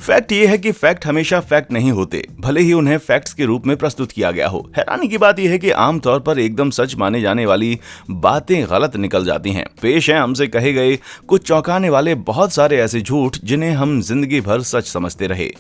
Fact ये है कि फैक्ट हमेशा फैक्ट नहीं होते, भले ही उन्हें फैक्ट्स के रूप में प्रस्तुत किया गया हो। हैरानी की बात यह है कि आमतौर पर एकदम सच माने जाने वाली बातें गलत निकल जाती हैं। पेश है हमसे कहे गए कुछ चौंकाने वाले बहुत सारे ऐसे झूठ जिन्हें हम जिंदगी भर सच समझते रहे।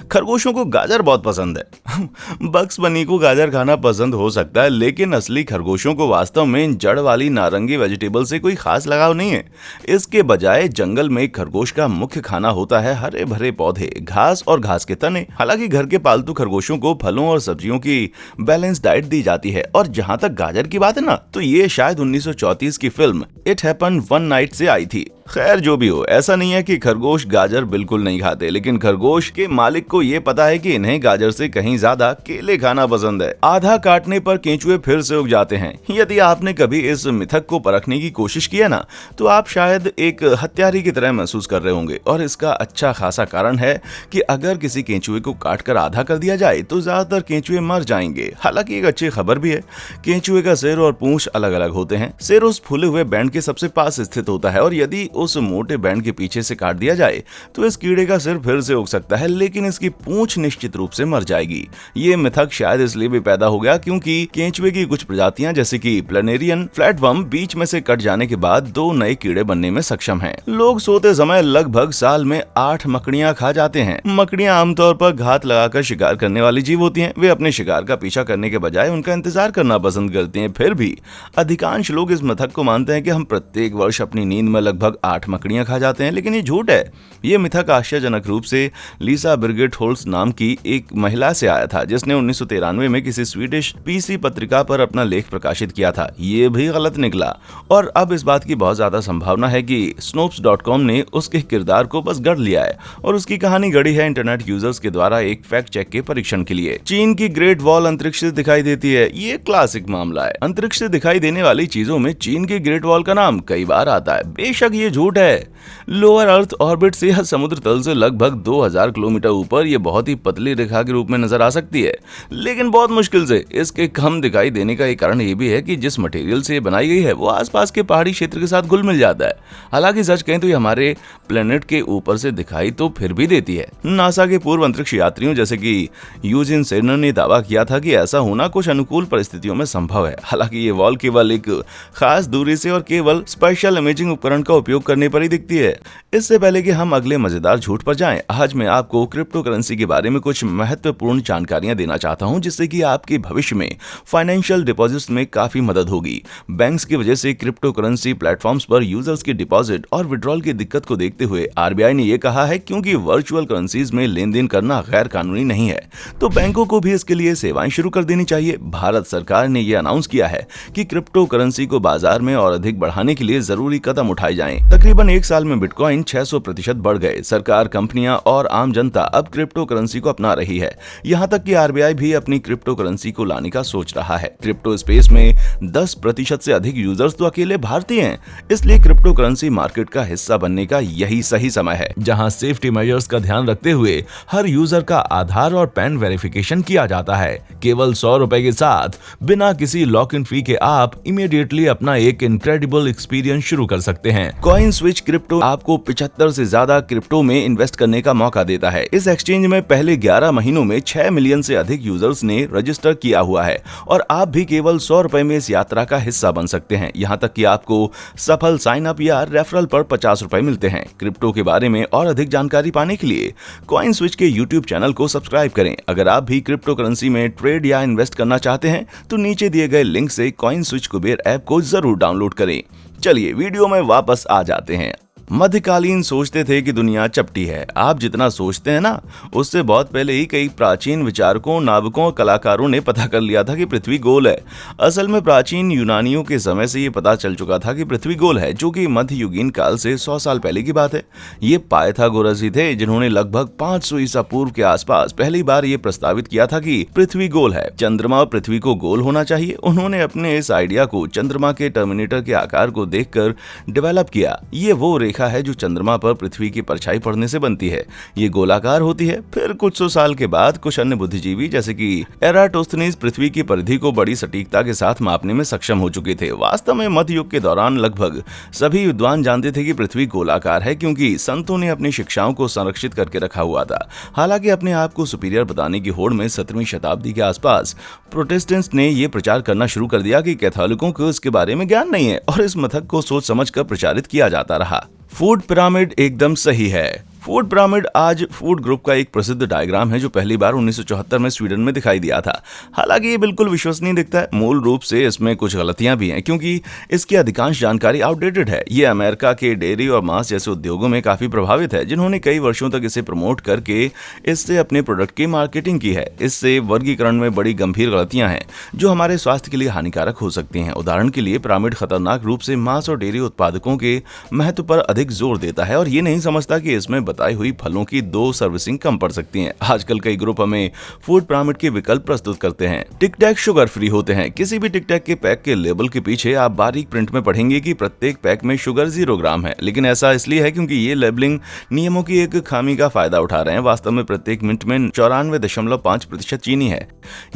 खरगोशों को गाजर बहुत पसंद है। बक्स बनी को गाजर खाना पसंद हो सकता है, लेकिन असली खरगोशों को वास्तव में जड़ वाली नारंगी वेजिटेबल से कोई खास लगाव नहीं है। इसके बजाय जंगल में खरगोश का मुख्य खाना होता है हरे भरे पौधे, घास और घास के तने। हालांकि घर के पालतू खरगोशों को फलों और सब्जियों की बैलेंस डाइट दी जाती है। और जहां तक गाजर की बात है ना, तो ये शायद 1934 की film it happened one night से आई थी। खैर जो भी हो, ऐसा नहीं है कि खरगोश गाजर बिल्कुल नहीं खाते, लेकिन खरगोश के मालिक को ये पता है कि इन्हें गाजर से कहीं ज्यादा केले खाना पसंद है। आधा काटने पर केंचुए फिर से उग जाते हैं। यदि आपने कभी इस मिथक को परखने की कोशिश किया ना, तो आप शायद एक हत्यारे की तरह महसूस कर रहे होंगे। और इसका अच्छा खासा कारण है कि अगर किसी केंचुए को काट कर आधा कर दिया जाए तो ज्यादातर केंचुए मर जाएंगे। हालांकि एक अच्छी खबर भी है, केंचुए का सिर और पूंछ अलग अलग होते हैं। सिर उस फूले हुए बैंड के सबसे पास स्थित होता है, और यदि उस मोटे बैंड के पीछे से काट दिया जाए तो इस कीड़े का सिर फिर से उग सकता है, लेकिन इसकी पूंछ निश्चित रूप से मर जाएगी। ये मिथक शायद इसलिए भी पैदा हो गया क्योंकि केंचुए की कुछ प्रजातियां जैसे कि प्लेनेरियन फ्लैटवर्म बीच में से कट जाने के बाद 2 नए कीड़े बनने में सक्षम हैं। लोग सोते समय लगभग साल में 8 मकड़ियां खा जाते हैं। मकड़ियां आमतौर पर घात लगाकर शिकार करने वाली जीव होती हैं। वे अपने शिकार का पीछा करने के बजाय उनका इंतजार करना पसंद करती हैं। फिर भी अधिकांश लोग इस मिथक को मानते हैं कि हम प्रत्येक वर्ष अपनी नींद में लगभग 8 मकड़ियां खा जाते हैं, लेकिन ये झूठ है। ये मिथक आश्चर्यजनक रूप से लीसा बिरगिट होल्स नाम की एक महिला से आया था, जिसने 1993 में किसी स्वीडिश पीसी पत्रिका पर अपना लेख प्रकाशित किया था। ये भी गलत निकला, और अब इस बात की बहुत ज्यादा संभावना है कि snopes.com ने उसके किरदार को बस गढ़ लिया है और उसकी कहानी गढ़ी है इंटरनेट यूजर्स के द्वारा एक फैक्ट चेक के परीक्षण के लिए। चीन की ग्रेट वॉल अंतरिक्ष से दिखाई देती है। ये क्लासिक मामला है। अंतरिक्ष से दिखाई देने वाली चीजों में चीन की ग्रेट वॉल का नाम कई बार आता है। बेशक ये झूठ है। लोअर अर्थ ऑर्बिट से या समुद्र तल से लगभग 2000 किलोमीटर ऊपर ये बहुत ही पतली रेखा के रूप में नजर आ सकती है, लेकिन बहुत मुश्किल से। इसके कम दिखाई देने का एक कारण ये भी है कि जिस मटेरियल से बनाई गई है वो आसपास के पहाड़ी क्षेत्र के साथ घुल मिल जाता है। हालांकि सच कहें तो ये हमारे प्लेनेट के ऊपर से दिखाई तो फिर भी देती है। नासा के पूर्व अंतरिक्ष यात्रियों जैसे कि यूजिन सेनर ने दावा किया था कि ऐसा होना कुछ अनुकूल परिस्थितियों में संभव है। हालांकि ये वॉल केवल एक खास दूरी से और केवल स्पेशल इमेजिंग उपकरण का उपयोग करने पर ही दिखती है। इससे पहले कि हम अगले मजेदार झूठ पर जाएं, आज मैं आपको क्रिप्टो करेंसी के बारे में कुछ महत्वपूर्ण जानकारियां देना चाहता हूं, जिससे कि आपके भविष्य में फाइनेंशियल डिपॉजिट्स में काफी मदद होगी। बैंक्स की वजह से क्रिप्टो करेंसी प्लेटफॉर्म्स पर यूजर्स की डिपॉजिट और विड्रॉल की दिक्कत को देखते हुए आरबीआई ने यह कहा है क्योंकि वर्चुअल करेंसीज में लेन देन करना गैर कानूनी नहीं है, तो बैंकों को भी इसके लिए सेवाएं शुरू कर देनी चाहिए। भारत सरकार ने यह अनाउंस किया है कि क्रिप्टो करेंसी को बाजार में और अधिक बढ़ाने के लिए जरूरी कदम उठाए जाएं। तकरीबन एक साल में बिटकॉइन 600% बढ़ गए। सरकार, कंपनियां और आम जनता अब क्रिप्टो करेंसी को अपना रही है। यहां तक कि आरबीआई भी अपनी क्रिप्टो करेंसी को लाने का सोच रहा है। क्रिप्टो स्पेस में 10% से अधिक यूजर्स तो अकेले भारतीय हैं, इसलिए क्रिप्टो करेंसी मार्केट का हिस्सा बनने का यही सही समय है, जहां सेफ्टी मेजर्स का ध्यान रखते हुए हर यूजर का आधार और पैन वेरिफिकेशन किया जाता है। केवल 100 रुपए के साथ बिना किसी लॉक इन फी के आप इमीडिएटली अपना एक इनक्रेडिबल एक्सपीरियंस शुरू कर सकते हैं। कॉइन स्विच क्रिप्टो आपको 75 से ज्यादा क्रिप्टो में इन्वेस्ट करने का मौका देता है। इस एक्सचेंज में पहले 11 महीनों में 6 मिलियन से अधिक यूजर्स ने रजिस्टर किया हुआ है, और आप भी केवल 100 रुपए में इस यात्रा का हिस्सा बन सकते हैं। यहां तक कि आपको सफल साइन अप या रेफरल पर 50 रुपए मिलते हैं। क्रिप्टो के बारे में और अधिक जानकारी पाने के लिए कॉइन स्विच के यूट्यूब चैनल को सब्सक्राइब करें। अगर आप भी क्रिप्टो करेंसी में ट्रेड या इन्वेस्ट करना चाहते हैं तो नीचे दिए गए लिंक से कॉइन स्विच कुबेर ऐप को जरूर डाउनलोड करें। चलिए वीडियो में वापस आ जाते हैं। मध्यकालीन सोचते थे कि दुनिया चपटी है। आप जितना सोचते हैं ना, उससे बहुत पहले ही कई प्राचीन विचारकों, नाविकों और कलाकारों ने पता कर लिया था कि पृथ्वी गोल है। असल में प्राचीन यूनानियों के समय से ये पता चल चुका था कि पृथ्वी गोल है, जो कि मध्ययुगीन काल से 100 साल पहले की बात है। ये पाइथागोरस ही थे जिन्होंने लगभग 500 ईसा पूर्व के आसपास पहली बार ये प्रस्तावित किया था कि पृथ्वी गोल है, चंद्रमा और पृथ्वी को गोल होना चाहिए। उन्होंने अपने इस आइडिया को चंद्रमा के टर्मिनेटर के आकार को देखकर डेवलप किया। ये वो रेखा है जो चंद्रमा पर पृथ्वी की परछाई पड़ने से बनती है। ये गोलाकार होती है। फिर कुछ सौ साल के बाद कुछ अन्य बुद्धिजीवी जैसे कि एराटोस्थनीज पृथ्वी की परिधि को बड़ी सटीकता के साथ मापने में सक्षम हो चुके थे। वास्तव में मध्य युग के दौरान लगभग सभी विद्वान जानते थे कि पृथ्वी गोलाकार है, क्योंकि संतों ने अपनी शिक्षाओं को संरक्षित करके रखा हुआ था। हालांकि अपने आप को सुपीरियर बताने की होड़ में 17वीं शताब्दी के आसपास प्रोटेस्टेंट्स ने यह प्रचार करना शुरू कर दिया कि कैथोलिकों को इसके बारे में ज्ञान नहीं है, और इस मथक को सोच समझकर प्रचारित किया जाता रहा। फूड पिरामिड एकदम सही है। फूड पिरामिड आज फूड ग्रुप का एक प्रसिद्ध डायग्राम है जो पहली बार 1974 में स्वीडन में दिखाई दिया था। हालांकि ये बिल्कुल विश्वसनीय दिखता है। मूल रूप से इसमें कुछ गलतियां भी हैं, क्योंकि इसकी अधिकांश जानकारी आउटडेटेड है। ये अमेरिका के डेयरी और मांस जैसे उद्योगों में काफी प्रभावित है, जिन्होंने कई वर्षों तक इसे प्रमोट करके इससे अपने प्रोडक्ट की मार्केटिंग की है। इससे वर्गीकरण में बड़ी गंभीर गलतियां हैं जो हमारे स्वास्थ्य के लिए हानिकारक हो सकती हैं। उदाहरण के लिए पिरामिड खतरनाक रूप से मांस और डेयरी उत्पादकों के महत्व पर अधिक जोर देता है और ये नहीं समझता कि इसमें बताई हुई फलों की 2 सर्विसिंग कम पड़ सकती हैं। आजकल कई ग्रुप हमें फूड पिरामिड के विकल्प प्रस्तुत करते हैं। टिक टैक शुगर फ्री होते हैं। किसी भी टिक टैक के पैक के लेबल के पीछे आप बारीक प्रिंट में पढ़ेंगे कि प्रत्येक पैक में शुगर 0 ग्राम है, लेकिन ऐसा इसलिए है क्योंकि ये लेबलिंग नियमों की एक खामी का फायदा उठा रहे हैं। वास्तव में प्रत्येक मिनट में 94.5% चीनी है।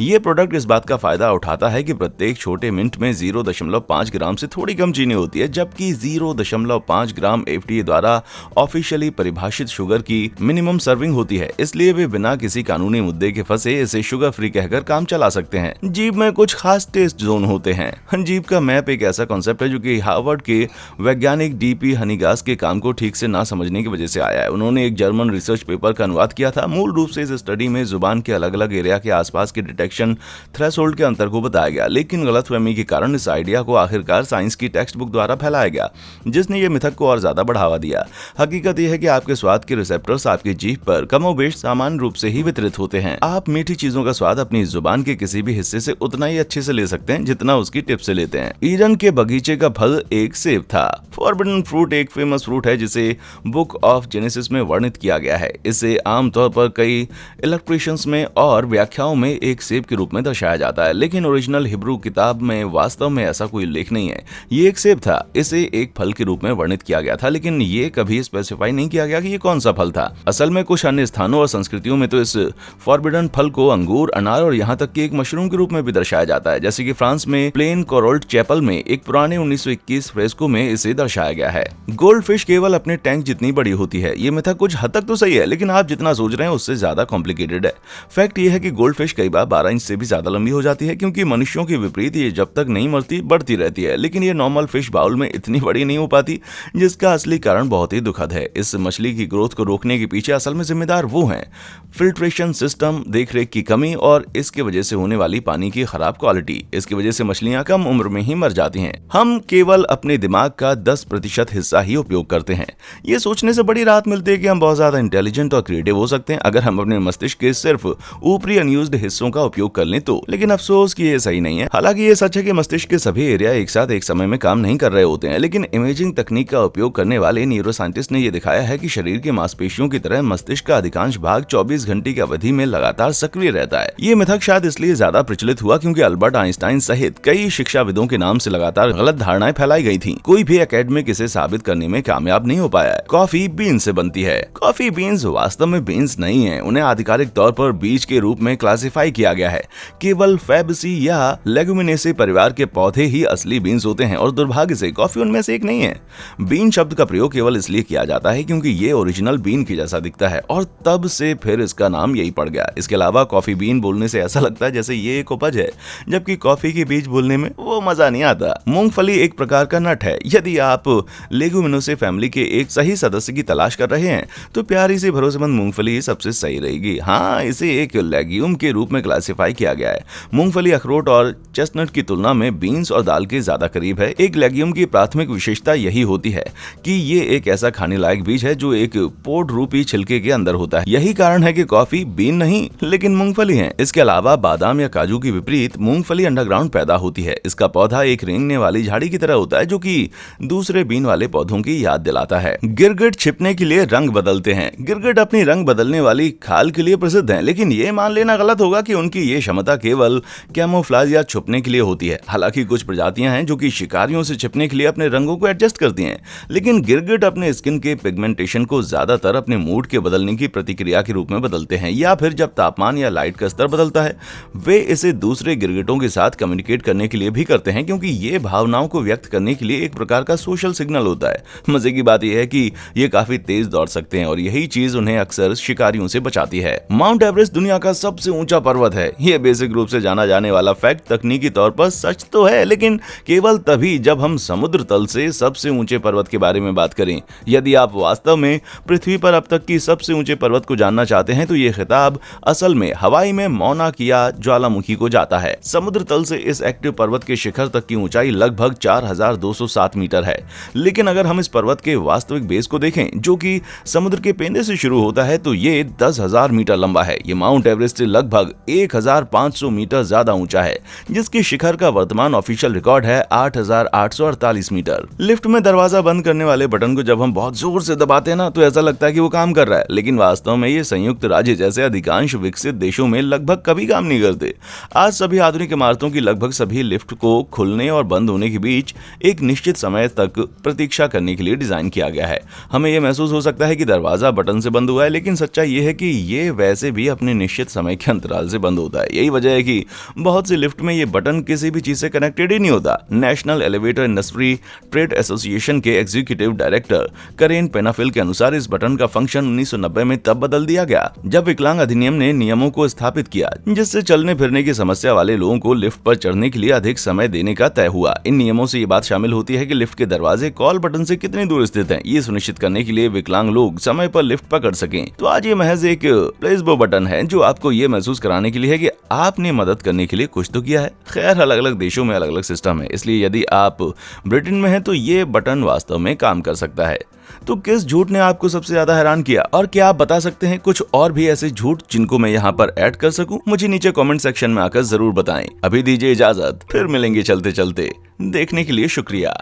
ये प्रोडक्ट इस बात का फायदा उठाता है कि प्रत्येक छोटे मिनट में 0.5 ग्राम से थोड़ी कम चीनी होती है, जबकि 0.5 ग्राम FDA द्वारा ऑफिशियली परिभाषित शुगर की मिनिमम सर्विंग होती है। इसलिए वे बिना किसी कानूनी मुद्दे के फंसे इसे शुगर फ्री कहकर काम चला सकते हैं। जीभ में कुछ खास टेस्ट जोन होते हैं। जीभ का मैप एक ऐसा कॉन्सेप्ट है जो कि हार्वर्ड के वैज्ञानिक DP हनीगास के काम को ठीक से ना समझने की वजह से आया है। उन्होंने एक जर्मन रिसर्च पेपर का अनुवाद किया था। मूल रूप से इस स्टडी में जुबान के अलग अलग एरिया के आसपास के डिटेक्शन थ्रेशोल्ड के अंतर को बताया गया, लेकिन गलतफहमी के कारण इस आइडिया को आखिरकार साइंस की टेक्स्ट बुक द्वारा फैलाया गया, जिसने ये मिथक को और ज्यादा बढ़ावा दिया। हकीकत यह है कि आपके स्वाद के रिसेप्टर्स आपकी जीभ पर कमोबेश समान रूप से ही वितरित होते हैं। आप मीठी चीजों का स्वाद अपनी जुबान के किसी भी हिस्से से उतना ही अच्छे से ले सकते हैं जितना उसकी टिप से लेते हैं। ईडन के बगीचे का फल एक सेब था। फॉरबिडन फ्रूट एक फेमस फ्रूट है जिसे बुक ऑफ जेनेसिस में वर्णित किया गया है। इसे आमतौर पर कई इलस्ट्रेशंस में और व्याख्याओं में एक सेब के रूप में दर्शाया जाता है, लेकिन ओरिजिनल हिब्रू किताब में वास्तव में ऐसा कोई उल्लेख नहीं है। ये एक सेब था। इसे एक फल के रूप में वर्णित किया गया था, लेकिन ये कभी स्पेसिफाई नहीं किया गया कि ये कौन सा फल था। असल में कुछ अन्य स्थानों और संस्कृतियों में तो इस फॉरबिडन फल को अंगूर, अनार और यहाँ तक कि एक मशरूम के रूप में भी दर्शाया जाता है, जैसे कि फ्रांस में प्लेन कोरोल्ड चैपल में एक पुराने 1921 फ्रेस्को में इसे दर्शाया गया है। गोल्ड फिश केवल अपने टैंक जितनी बड़ी होती है। ये मिथक कुछ हद तक तो सही है, लेकिन आप जितना सोच रहे हैं उससे ज्यादा कॉम्प्लिकेटेड है। फैक्ट ये है कि गोल्ड फिश कई बार 12 इंच से भी ज्यादा लंबी हो जाती है, क्योंकि मनुष्यों के विपरीत ये जब तक नहीं मरती बढ़ती रहती है, लेकिन ये नॉर्मल फिश बाउल में इतनी बड़ी नहीं हो पाती, जिसका असली कारण बहुत ही दुखद है। इस मछली की ग्रोथ को रोकने के पीछे असल में जिम्मेदार वो हैं फिल्ट्रेशन सिस्टम, देखरेख की कमी और इसके वजह से होने वाली पानी की खराब क्वालिटी। इसकी वजह से मछलियां कम उम्र में ही मर जाती हैं। हम केवल अपने दिमाग का 10% हिस्सा ही उपयोग करते हैं। ये सोचने से बड़ी राहत मिलती है कि हम बहुत ज्यादा इंटेलिजेंट और क्रिएटिव हो सकते हैं अगर हम अपने मस्तिष्क के सिर्फ ऊपरी अनयूज्ड हिस्सों का उपयोग कर लें तो। लेकिन अफसोस कि ये सही नहीं है। हालांकि ये सच है कि मस्तिष्क के सभी एरिया एक साथ एक समय में काम नहीं कर रहे होते हैं, लेकिन इमेजिंग तकनीक का उपयोग करने वाले न्यूरोसाइंटिस्ट ने यह दिखाया है कि शरीर के मांसपेशियों की तरह मस्तिष्क का अधिकांश भाग 24 घंटे की अवधि में लगातार सक्रिय रहता है। ये मिथक शायद इसलिए ज्यादा प्रचलित हुआ क्योंकि अल्बर्ट आइंस्टाइन सहित कई शिक्षाविदों के नाम से लगातार गलत धारणाएं फैलाई गई थीं। कोई भी एकेडमिक इसे साबित करने में कामयाब नहीं हो पाया है। कॉफी बीन से बनती है। कॉफी बीन्स वास्तव में बीन्स नहीं है। उन्हें आधिकारिक तौर पर बीज के रूप में क्लासिफाई किया गया है। केवल फैबेसी या लेगुमिनेसी परिवार के पौधे ही असली बीन्स होते हैं और दुर्भाग्य से कॉफी उनमें से एक नहीं है। बीन शब्द का प्रयोग केवल इसलिए किया जाता है क्योंकि ये ओरिजिनल बीन के जैसा दिखता है और तब से फिर इसका नाम यही पड़ गया। इसके अलावा कॉफी बीन बोलने से ऐसा लगता है जैसे ये एक उपज है, जबकि कॉफी के बीज बोलने में वो मजा नहीं आता। मूंगफली एक प्रकार का नट है। यदि आप लेगुमिनोसे फैमिली के एक सही सदस्य की तलाश कर रहे हैं तो प्यारी सी भरोसेमंद मूंगफली सबसे सही रहेगी। हाँ, इसे एक लेग्यूम के रूप में क्लासिफाई किया गया है। मूंगफली अखरोट और चेस्टनट की तुलना में बीन्स और दाल के ज्यादा करीब है। एक लेग्यूम की प्राथमिक विशेषता यही होती है कि ये एक ऐसा खाने लायक बीज है जो एक पोर्ट रूपी छिलके के अंदर होता है। यही कारण है कि कॉफी बीन नहीं लेकिन मूंगफली है। इसके अलावा बादाम या काजू की विपरीत मूंगफली अंडरग्राउंड पैदा होती है। इसका पौधा एक रेंगने वाली झाड़ी की तरह होता है जो कि दूसरे बीन वाले पौधों की याद दिलाता है। गिरगिट छिपने के लिए रंग बदलते हैं। गिरगिट अपनी रंग बदलने वाली खाल के लिए प्रसिद्ध हैं, लेकिन ये मान लेना गलत होगा कि उनकी ये क्षमता केवल कैमोफ्लेज या छुपने के लिए होती है। हालांकि कुछ प्रजातियां हैं जो कि शिकारियों से छिपने के लिए अपने रंगों को एडजस्ट करती हैं, लेकिन गिरगिट अपने स्किन के पिगमेंटेशन को ज्यादातर अपने मूड के बदलने की प्रतिक्रिया के रूप में बदलते हैं, या फिर जब तापमान या लाइट का स्तर बदलता है। वे इसे दूसरे गिरगिटों के साथ कम्युनिकेट करने के लिए भी करते हैं, क्योंकि ये भावनाओं को व्यक्त करने के लिए एक प्रकार का सोशल सिग्नल होता है। मजे की बात यह है कि ये काफी तेज दौड़ सकते हैं और यही चीज उन्हें अक्सर शिकारियों से बचाती है। माउंट एवरेस्ट दुनिया का सबसे ऊंचा पर्वत है। यह बेसिक रूप से जाना जाने वाला फैक्ट तकनीकी तौर पर सच तो है, लेकिन केवल तभी जब हम समुद्र तल से सबसे ऊंचे पर्वत के बारे में बात करें। यदि आप वास्तव में पृथ्वी पर अब तक की सबसे ऊंचे पर्वत को जानना चाहते हैं तो यह खिताब असल में हवाई में मौना किया ज्वालामुखी को जाता है। समुद्र तल से इस एक्टिव पर्वत के शिखर तक की ऊंचाई लगभग 4207 मीटर है, लेकिन अगर हम इस पर्वत के वास्तविक बेस को देखें जो कि समुद्र के पेंदे से शुरू होता है तो ये 10,000 मीटर लंबा है। ये माउंट एवरेस्ट से लगभग 1,500 मीटर ज्यादा ऊंचा है, जिसके शिखर का वर्तमान ऑफिशियल रिकॉर्ड है 8,848 मीटर। लिफ्ट में दरवाजा बंद करने वाले बटन को जब हम बहुत जोर से दबाते हैं ना तो ऐसा लगता है कि वो काम कर रहा है, लेकिन वास्तव में ये संयुक्त राज्य जैसे अधिकांश विकसित देशों में लगभग कभी काम नहीं करते। आज सभी आधुनिक इमारतों की लगभग सभी लिफ्ट को खुलने और बंद होने के बीच एक निश्चित समय तक प्रतीक्षा करने के लिए डिजाइन किया गया है। हमें यह महसूस हो सकता है कि दरवाजा बटन से बंद हुआ है, लेकिन सच्चाई यह है कि ये वैसे भी अपने निश्चित समय के अंतराल से बंद होता है। यही वजह है कि बहुत सी लिफ्ट में ये बटन किसी भी चीज से कनेक्टेड ही नहीं होता। National elevator industry trade association के एग्जीक्यूटिव डायरेक्टर करेन पेनाफिल के अनुसार इस बटन का फंक्शन 1990 में तब बदल दिया गया जब विकलांग अधिनियम ने नियमों को स्थापित किया, जिससे चलने फिरने की समस्या वाले लोगों को लिफ्ट पर चढ़ने के लिए अधिक समय देने का तय हुआ। इन नियमों से ये बात शामिल होती है कि लिफ्ट के दरवाजे कॉल बटन से कितनी दूर स्थित हैं, ये सुनिश्चित करने के लिए विकलांग लोग समय पर लिफ्ट पकड़ सकें। तो आज ये महज एक प्लेसबो बटन है जो आपको ये महसूस कराने के लिए है कि आपने मदद करने के लिए कुछ तो किया है। खैर, अलग अलग देशों में अलग अलग सिस्टम है, इसलिए यदि आप ब्रिटेन में हैं तो ये बटन वास्तव में काम कर सकता है। तो किस झूठ ने आपको सबसे ज्यादा हैरान किया, और क्या आप बता सकते हैं कुछ और भी ऐसे झूठ जिनको मैं यहाँ पर ऐड कर सकूं? मुझे नीचे कमेंट सेक्शन में आकर जरूर बताएं। अभी दीजिए इजाजत, फिर मिलेंगे चलते चलते। देखने के लिए शुक्रिया।